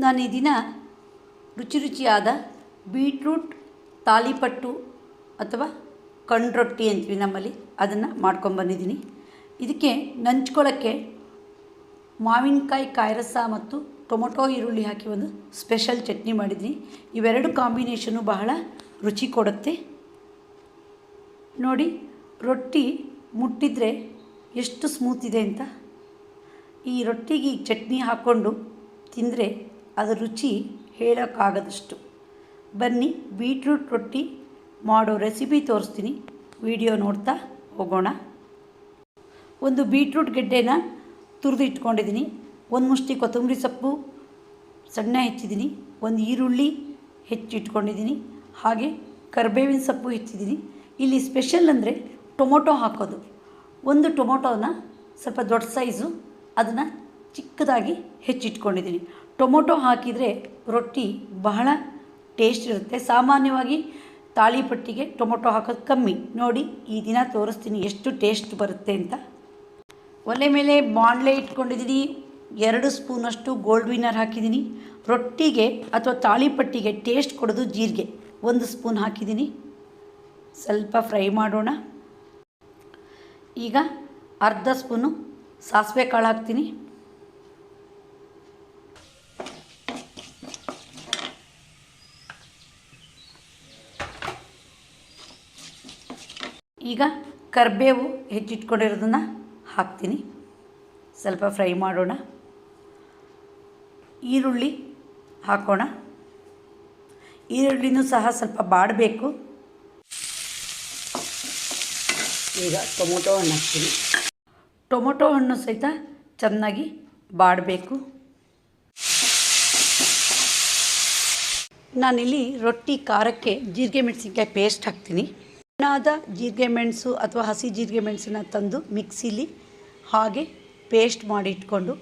ನಾನು ಈ ದಿನ ರುಚಿ ರುಚಿಯಾದ ಬೀಟ್ರೂಟ್ ತಾಲಿಪಟ್ಟು ಅಥವಾ ಕಂಡು ರೊಟ್ಟಿ ಅಂತೀವಿ ನಮ್ಮಲ್ಲಿ, ಅದನ್ನು ಮಾಡ್ಕೊಂಬಂದಿದ್ದೀನಿ. ಇದಕ್ಕೆ ನಂಚ್ಕೊಳ್ಳೋಕ್ಕೆ ಮಾವಿನಕಾಯಿ ಕಾಯಿರಸ ಮತ್ತು ಟೊಮೊಟೊ ಈರುಳ್ಳಿ ಹಾಕಿ ಒಂದು ಸ್ಪೆಷಲ್ ಚಟ್ನಿ ಮಾಡಿದ್ದೀನಿ. ಇವೆರಡು ಕಾಂಬಿನೇಷನು ಬಹಳ ರುಚಿ ಕೊಡುತ್ತೆ. ನೋಡಿ, ರೊಟ್ಟಿ ಮುಟ್ಟಿದರೆ ಎಷ್ಟು ಸ್ಮೂತ್ ಇದೆ ಅಂತ. ಈ ರೊಟ್ಟಿಗೆ ಈ ಚಟ್ನಿ ಹಾಕ್ಕೊಂಡು ತಿಂದರೆ ಅದರ ರುಚಿ ಹೇಳೋಕ್ಕಾಗದಷ್ಟು. ಬನ್ನಿ, ಬೀಟ್ರೂಟ್ ರೊಟ್ಟಿ ಮಾಡೋ ರೆಸಿಪಿ ತೋರಿಸ್ತೀನಿ, ವಿಡಿಯೋ ನೋಡ್ತಾ ಹೋಗೋಣ. ಒಂದು ಬೀಟ್ರೂಟ್ ಗೆಡ್ಡೆನ ತುರಿದು ಇಟ್ಕೊಂಡಿದ್ದೀನಿ. ಒಂದು ಮುಷ್ಟಿ ಕೊತ್ತಂಬರಿ ಸೊಪ್ಪು ಸಣ್ಣ ಹೆಚ್ಚಿದ್ದೀನಿ. ಒಂದು ಈರುಳ್ಳಿ ಹೆಚ್ಚಿಟ್ಕೊಂಡಿದ್ದೀನಿ. ಹಾಗೆ ಕರಿಬೇವಿನ ಸೊಪ್ಪು ಹೆಚ್ಚಿದ್ದೀನಿ. ಇಲ್ಲಿ ಸ್ಪೆಷಲ್ ಅಂದರೆ ಟೊಮೊಟೊ ಹಾಕೋದು. ಒಂದು ಟೊಮೊಟೊನ ಸ್ವಲ್ಪ ದೊಡ್ಡ ಸೈಜು, ಅದನ್ನು ಚಿಕ್ಕದಾಗಿ ಹೆಚ್ಚಿಟ್ಕೊಂಡಿದ್ದೀನಿ. ಟೊಮೊಟೊ ಹಾಕಿದರೆ ರೊಟ್ಟಿ ಬಹಳ ಟೇಸ್ಟ್ ಇರುತ್ತೆ. ಸಾಮಾನ್ಯವಾಗಿ ತಾಳಿಪಟ್ಟಿಗೆ ಟೊಮೊಟೊ ಹಾಕೋದು ಕಮ್ಮಿ. ನೋಡಿ, ಈ ದಿನ ತೋರಿಸ್ತೀನಿ ಎಷ್ಟು ಟೇಸ್ಟ್ ಬರುತ್ತೆ ಅಂತ. ಒಲೆ ಮೇಲೆ ಬಾಣಲೆ ಇಟ್ಕೊಂಡಿದ್ದೀನಿ. 2 ಸ್ಪೂನಷ್ಟು ಗೋಲ್ಡ್ ವಿನ್ನರ್ ಹಾಕಿದ್ದೀನಿ. ರೊಟ್ಟಿಗೆ ಅಥವಾ ತಾಳಿಪಟ್ಟಿಗೆ ಟೇಸ್ಟ್ ಕೊಡೋದು ಜೀರಿಗೆ 1 ಸ್ಪೂನ್ ಹಾಕಿದ್ದೀನಿ. ಸ್ವಲ್ಪ ಫ್ರೈ ಮಾಡೋಣ. ಈಗ ಅರ್ಧ ಸ್ಪೂನು ಸಾಸಿವೆ ಕಾಳು ಹಾಕ್ತೀನಿ. ಈಗ ಕರಿಬೇವು ಹೆಚ್ಚಿಟ್ಕೊಂಡಿರೋದನ್ನು ಹಾಕ್ತೀನಿ. ಸ್ವಲ್ಪ ಫ್ರೈ ಮಾಡೋಣ. ಈರುಳ್ಳಿ ಹಾಕೋಣ. ಈರುಳ್ಳಿನೂ ಸಹ ಸ್ವಲ್ಪ ಬಾಡಬೇಕು. ಈಗ ಟೊಮೊಟೊ ಹಣ್ಣು ಹಾಕ್ತೀನಿ. ಟೊಮೊಟೊ ಹಣ್ಣು ಸಹಿತ ಚೆನ್ನಾಗಿ ಬಾಡಬೇಕು. ನಾನಿಲ್ಲಿ ರೊಟ್ಟಿ ಖಾರಕ್ಕೆ ಜೀರಿಗೆ ಮೆಣಸಿನ್ಕಾಯಿ ಪೇಸ್ಟ್ ಹಾಕ್ತೀನಿ. ಹಣ್ಣಾದ ಜೀರಿಗೆ ಮೆಣಸು ಅಥವಾ ಹಸಿ ಜೀರಿಗೆ ಮೆಣಸನ್ನ ತಂದು ಮಿಕ್ಸಿಲಿ ಹಾಗೆ ಪೇಸ್ಟ್ ಮಾಡಿ ಇಟ್ಕೊಂಡು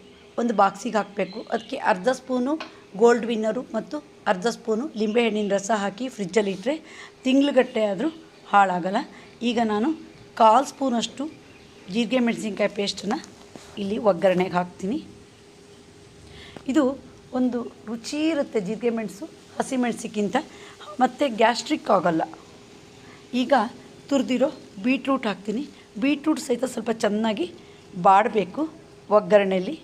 ಒಂದು ಬಾಕ್ಸಿಗೆ ಹಾಕಬೇಕು. ಅದಕ್ಕೆ ಅರ್ಧ ಸ್ಪೂನು ಗೋಲ್ಡ್ ವಿನ್ನರು ಮತ್ತು ಅರ್ಧ ಸ್ಪೂನು ಲಿಂಬೆಹಣ್ಣಿನ ರಸ ಹಾಕಿ ಫ್ರಿಜ್ಜಲ್ಲಿಟ್ಟರೆ ತಿಂಗ್ಳುಗಟ್ಟೆ ಆದರೂ ಹಾಳಾಗಲ್ಲ. ಈಗ ನಾನು 1/4 ಸ್ಪೂನಷ್ಟು ಜೀರಿಗೆ ಮೆಣಸಿನ್ಕಾಯಿ ಪೇಸ್ಟನ್ನು ಇಲ್ಲಿ ಒಗ್ಗರಣೆಗೆ ಹಾಕ್ತೀನಿ. ಇದು ಒಂದು ರುಚಿ ಇರುತ್ತೆ ಜೀರಿಗೆ ಮೆಣಸು ಹಸಿ ಮೆಣಸಿಗಿಂತ, ಮತ್ತು ಗ್ಯಾಸ್ಟ್ರಿಕ್ ಆಗೋಲ್ಲ. ಈಗ ತುರಿದಿರೋ ಬೀಟ್ರೂಟ್ ಹಾಕ್ತೀನಿ. ಬೀಟ್ರೂಟ್ ಸಹಿತ ಸ್ವಲ್ಪ ಚೆನ್ನಾಗಿ ಬಾಡಬೇಕು ಒಗ್ಗರಣೆಯಲ್ಲಿ.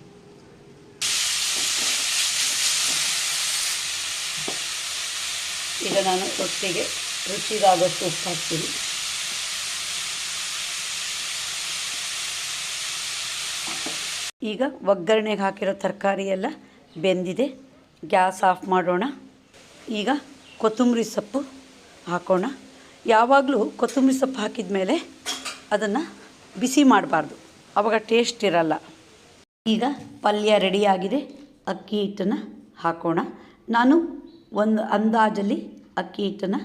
ಈಗ ನಾನು ರೊಟ್ಟಿಗೆ ರುಚಿಗಾಗೋಷ್ಟು ಉಪ್ಪು ಹಾಕ್ತೀನಿ. ಈಗ ಒಗ್ಗರಣೆಗೆ ಹಾಕಿರೋ ತರಕಾರಿ ಎಲ್ಲ ಬೆಂದಿದೆ. ಗ್ಯಾಸ್ ಆಫ್ ಮಾಡೋಣ. ಈಗ ಕೊತ್ತಂಬರಿ ಸೊಪ್ಪು ಹಾಕೋಣ. ಯಾವಾಗಲೂ ಕೊತ್ತಂಬರಿ ಸೊಪ್ಪು ಹಾಕಿದ ಮೇಲೆ ಅದನ್ನು ಬಿಸಿ ಮಾಡಬಾರ್ದು, ಆವಾಗ ಟೇಸ್ಟ್ ಇರಲ್ಲ. ಈಗ ಪಲ್ಯ ರೆಡಿಯಾಗಿದೆ. ಅಕ್ಕಿ ಹಿಟ್ಟನ್ನು ಹಾಕೋಣ. ನಾನು ಒಂದು ಅಂದಾಜಲ್ಲಿ ಅಕ್ಕಿ ಹಿಟ್ಟನ್ನು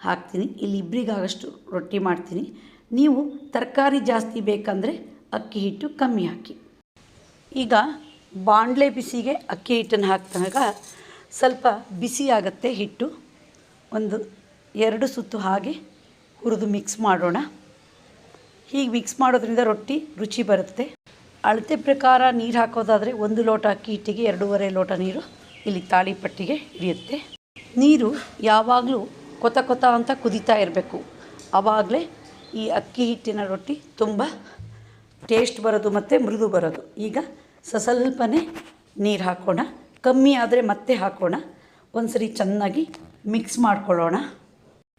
ಹಾಕ್ತೀನಿ. ಇಲ್ಲಿ ಇಬ್ಬರಿಗಾಗಷ್ಟು ರೊಟ್ಟಿ ಮಾಡ್ತೀನಿ. ನೀವು ತರಕಾರಿ ಜಾಸ್ತಿ ಬೇಕಂದರೆ ಅಕ್ಕಿ ಹಿಟ್ಟು ಕಮ್ಮಿ ಹಾಕಿ. ಈಗ ಬಾಣಲೆ ಬಿಸಿಗೆ ಅಕ್ಕಿ ಹಿಟ್ಟನ್ನು ಹಾಕಿದಾಗ ಸ್ವಲ್ಪ ಬಿಸಿ ಆಗುತ್ತೆ ಹಿಟ್ಟು. ಒಂದು 2 ಸುತ್ತು ಹಾಗೆ ಹುರಿದು ಮಿಕ್ಸ್ ಮಾಡೋಣ. ಹೀಗೆ ಮಿಕ್ಸ್ ಮಾಡೋದ್ರಿಂದ ರೊಟ್ಟಿ ರುಚಿ ಬರುತ್ತೆ. ಅಳತೆ ಪ್ರಕಾರ ನೀರು ಹಾಕೋದಾದರೆ 1 ಲೋಟ ಅಕ್ಕಿ ಹಿಟ್ಟಿಗೆ 2.5 ಲೋಟ ನೀರು ಇಲ್ಲಿ ತಾಳಿಪಟ್ಟಿಗೆ ಹಿಡಿಯುತ್ತೆ. ನೀರು ಯಾವಾಗಲೂ ಕೊತ ಕೊತ ಅಂತ ಕುದೀತಾ ಇರಬೇಕು. ಆವಾಗಲೇ ಈ ಅಕ್ಕಿ ಹಿಟ್ಟಿನ ರೊಟ್ಟಿ ತುಂಬ ಟೇಸ್ಟ್ ಬರೋದು ಮತ್ತು ಮೃದು ಬರೋದು. ಈಗ ಸ್ವಲ್ಪನೇ ನೀರು ಹಾಕೋಣ. ಕಮ್ಮಿ ಆದರೆ ಮತ್ತೆ ಹಾಕೋಣ. ಒಂದು ಸರಿ ಚೆನ್ನಾಗಿ ಮಿಕ್ಸ್ ಮಾಡ್ಕೊಳ್ಳೋಣ.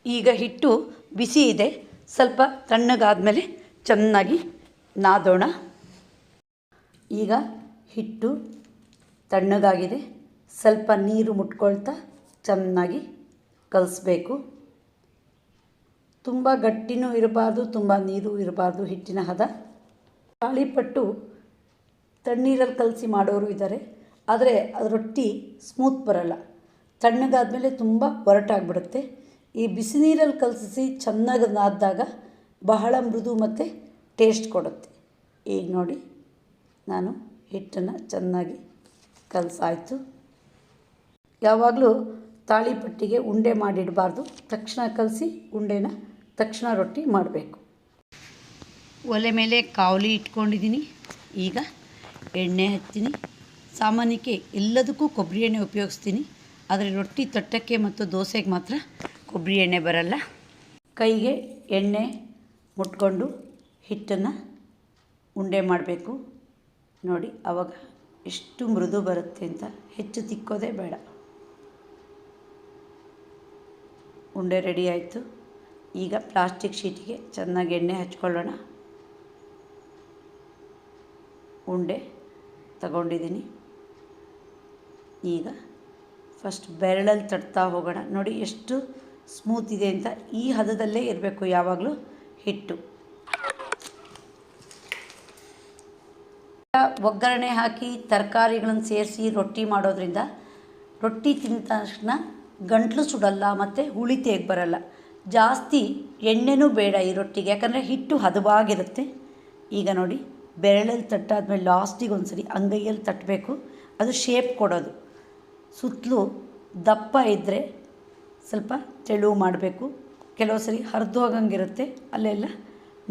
ಈಗ ಹಿಟ್ಟು ಬಿಸಿ ಇದೆ. ಸ್ವಲ್ಪ ತಣ್ಣಗಾದಮೇಲೆ ಚೆನ್ನಾಗಿ ನಾದೋಣ. ಈಗ ಹಿಟ್ಟು ತಣ್ಣಗಾಗಿದೆ. ಸ್ವಲ್ಪ ನೀರು ಮುಟ್ಕೊಳ್ತಾ ಚೆನ್ನಾಗಿ ಕಲಿಸ್ಬೇಕು. ತುಂಬ ಗಟ್ಟಿನೂ ಇರಬಾರ್ದು, ತುಂಬ ನೀರು ಇರಬಾರ್ದು ಹಿಟ್ಟಿನ ಹದ. ತಾಳಿಪಟ್ಟು ತಣ್ಣೀರಲ್ಲಿ ಕಲಸಿ ಮಾಡೋರು ಇದ್ದಾರೆ, ಆದರೆ ಅದು ರೊಟ್ಟಿ ಸ್ಮೂತ್ ಬರಲ್ಲ. ತಣ್ಣಗಾದಮೇಲೆ ತುಂಬ ಒರಟಾಗಿಬಿಡುತ್ತೆ. ಈ ಬಿಸಿ ನೀರಲ್ಲಿ ಕಲಸಿ ಚೆನ್ನಾಗಿ ನಾದಿದಾಗ ಬಹಳ ಮೃದು ಮತ್ತು ಟೇಸ್ಟ್ ಕೊಡುತ್ತೆ. ಈಗ ನೋಡಿ, ನಾನು ಹಿಟ್ಟನ್ನು ಚೆನ್ನಾಗಿ ಕಲಸಾಯಿತು. ಯಾವಾಗಲೂ ತಾಳಿಪಟ್ಟಿಗೆ ಉಂಡೆ ಮಾಡಿಡಬಾರ್ದು. ತಕ್ಷಣ ಕಲಸಿ ಉಂಡೆನ ತಕ್ಷಣ ರೊಟ್ಟಿ ಮಾಡಬೇಕು. ಒಲೆ ಮೇಲೆ ಕಾವಲಿ ಇಟ್ಕೊಂಡಿದ್ದೀನಿ. ಈಗ ಎಣ್ಣೆ ಹಚ್ತೀನಿ. ಸಾಮಾನ್ಯಕ್ಕೆ ಎಲ್ಲದಕ್ಕೂ ಕೊಬ್ಬರಿ ಎಣ್ಣೆ ಉಪಯೋಗಿಸ್ತೀನಿ, ಆದರೆ ರೊಟ್ಟಿ ತಟ್ಟಕ್ಕೆ ಮತ್ತು ದೋಸೆಗೆ ಮಾತ್ರ ಕೊಬ್ಬರಿ ಎಣ್ಣೆ ಬರಲ್ಲ. ಕೈಗೆ ಎಣ್ಣೆ ಮುಟ್ಕೊಂಡು ಹಿಟ್ಟನ್ನು ಉಂಡೆ ಮಾಡಬೇಕು. ನೋಡಿ ಆವಾಗ ಎಷ್ಟು ಮೃದು ಬರುತ್ತೆ ಅಂತ. ಹೆಚ್ಚು ತಿಕ್ಕೋದೇ ಬೇಡ. ಉಂಡೆ ರೆಡಿ ಆಯಿತು. ಈಗ ಪ್ಲಾಸ್ಟಿಕ್ ಶೀಟಿಗೆ ಚೆನ್ನಾಗಿ ಎಣ್ಣೆ ಹಚ್ಕೊಳ್ಳೋಣ. ಉಂಡೆ ತಗೊಂಡಿದ್ದೀನಿ. ಈಗ ಫಸ್ಟ್ ಬೆರಳಲ್ಲಿ ತಟ್ತಾ ಹೋಗೋಣ. ನೋಡಿ ಎಷ್ಟು ಸ್ಮೂತ್ ಇದೆ ಅಂತ. ಈ ಹದದಲ್ಲೇ ಇರಬೇಕು ಯಾವಾಗಲೂ ಹಿಟ್ಟು. ಒಗ್ಗರಣೆ ಹಾಕಿ ತರಕಾರಿಗಳನ್ನು ಸೇರಿಸಿ ರೊಟ್ಟಿ ಮಾಡೋದ್ರಿಂದ ರೊಟ್ಟಿ ತಿಂದ ತಕ್ಷಣ ಗಂಟಲು ಸುಡಲ್ಲ ಮತ್ತು ಹುಳಿ ತೇಗ್ ಬರಲ್ಲ. ಜಾಸ್ತಿ ಎಣ್ಣೆನೂ ಬೇಡ ಈ ರೊಟ್ಟಿಗೆ, ಯಾಕಂದರೆ ಹಿಟ್ಟು ಹದವಾಗಿರುತ್ತೆ. ಈಗ ನೋಡಿ ಬೆರಳಲ್ಲಿ ತಟ್ಟಾದ್ಮೇಲೆ ಲಾಸ್ಟಿಗೆ ಒಂದು ಸರಿ ಅಂಗೈಯಲ್ಲಿ ತಟ್ಟಬೇಕು. ಅದು ಶೇಪ್ ಕೊಡೋದು. ಸುತ್ತಲೂ ದಪ್ಪ ಇದ್ದರೆ ಸ್ವಲ್ಪ ತೆಳು ಮಾಡಬೇಕು. ಕೆಲವು ಸರಿ ಹರಿದು ಹೋಗಂಗಿರುತ್ತೆ, ಅಲ್ಲೆಲ್ಲ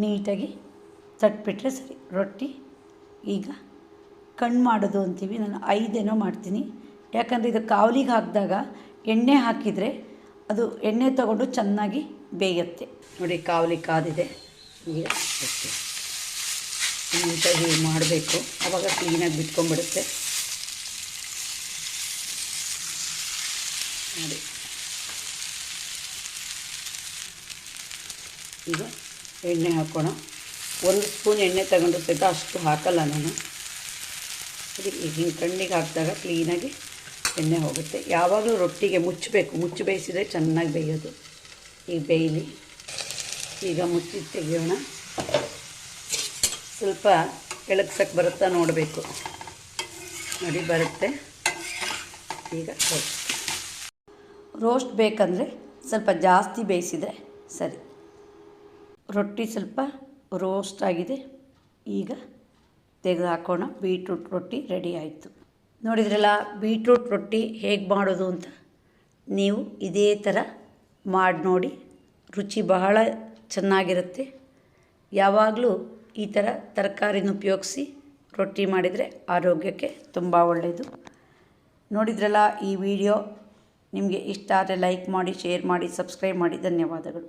ನೀಟಾಗಿ ತಟ್ಬಿಟ್ರೆ ಸರಿ ರೊಟ್ಟಿ. ಈಗ ಕಣ್ಣು ಮಾಡೋದು ಅಂತೀವಿ, ನಾನು 5 ಏನೋ ಮಾಡ್ತೀನಿ. ಯಾಕಂದರೆ ಇದು ಕಾವಲಿಗೆ ಹಾಕಿದಾಗ ಎಣ್ಣೆ ಹಾಕಿದರೆ ಅದು ಎಣ್ಣೆ ತಗೊಂಡು ಚೆನ್ನಾಗಿ ಬೇಯುತ್ತೆ. ನೋಡಿ ಕಾವಲಿ ಕಾದಿದೆ. ಈಗ ರೊಟ್ಟಿ ನೀಟಾಗಿ ಮಾಡಬೇಕು, ಆವಾಗ ಕ್ಲೀನಾಗಿ ಬಿಟ್ಕೊಂಡ್ಬಿಡುತ್ತೆ. ನೋಡಿ ಈಗ ಎಣ್ಣೆ ಹಾಕೋಣ. 1 ಸ್ಪೂನ್ ಎಣ್ಣೆ ತಗೊಂಡಿರ್ತೈತೆ, ಅಷ್ಟು ಹಾಕಲ್ಲ ನಾನು. ಅದಕ್ಕೆ ಹಿಂಗೆ ಕಣ್ಣಿಗೆ ಹಾಕಿದಾಗ ಕ್ಲೀನಾಗಿ ಎಣ್ಣೆ ಹೋಗುತ್ತೆ. ಯಾವಾಗಲೂ ರೊಟ್ಟಿಗೆ ಮುಚ್ಚಬೇಕು, ಮುಚ್ಚಿ ಬೇಯಿಸಿದರೆ ಚೆನ್ನಾಗಿ ಬೇಯೋದು. ಈಗ ಬೇಯಲಿ. ಈಗ ಮುಚ್ಚಿ ತೆಗೆಯೋಣ. ಸ್ವಲ್ಪ ಎಳಗ್ಸಕ್ಕೆ ಬರುತ್ತಾ ನೋಡಬೇಕು. ನೋಡಿ ಬರುತ್ತೆ. ಈಗ ರೋಸ್ಟ್ ಬೇಕಂದರೆ ಸ್ವಲ್ಪ ಜಾಸ್ತಿ ಬೇಯಿಸಿದರೆ ಸರಿ. ರೊಟ್ಟಿ ಸ್ವಲ್ಪ ರೋಸ್ಟ್ ಆಗಿದೆ. ಈಗ ತೆಗೆದು ಹಾಕೋಣ. ಬೀಟ್ರೂಟ್ ರೊಟ್ಟಿ ರೆಡಿ ಆಯಿತು. ನೋಡಿದ್ರಲ್ಲ ಬೀಟ್ರೂಟ್ ರೊಟ್ಟಿ ಹೇಗೆ ಮಾಡೋದು ಅಂತ. ನೀವು ಇದೇ ಥರ ಮಾಡಿ ನೋಡಿ, ರುಚಿ ಬಹಳ ಚೆನ್ನಾಗಿರುತ್ತೆ. ಯಾವಾಗಲೂ ಈ ಥರ ತರಕಾರಿನ ಉಪಯೋಗಿಸಿ ರೊಟ್ಟಿ ಮಾಡಿದರೆ ಆರೋಗ್ಯಕ್ಕೆ ತುಂಬ ಒಳ್ಳೆಯದು. ನೋಡಿದ್ರಲ್ಲ ಈ ವಿಡಿಯೋ ನಿಮಗೆ ಇಷ್ಟ ಆದರೆ ಲೈಕ್ ಮಾಡಿ, ಶೇರ್ ಮಾಡಿ, ಸಬ್ಸ್ಕ್ರೈಬ್ ಮಾಡಿ. ಧನ್ಯವಾದಗಳು.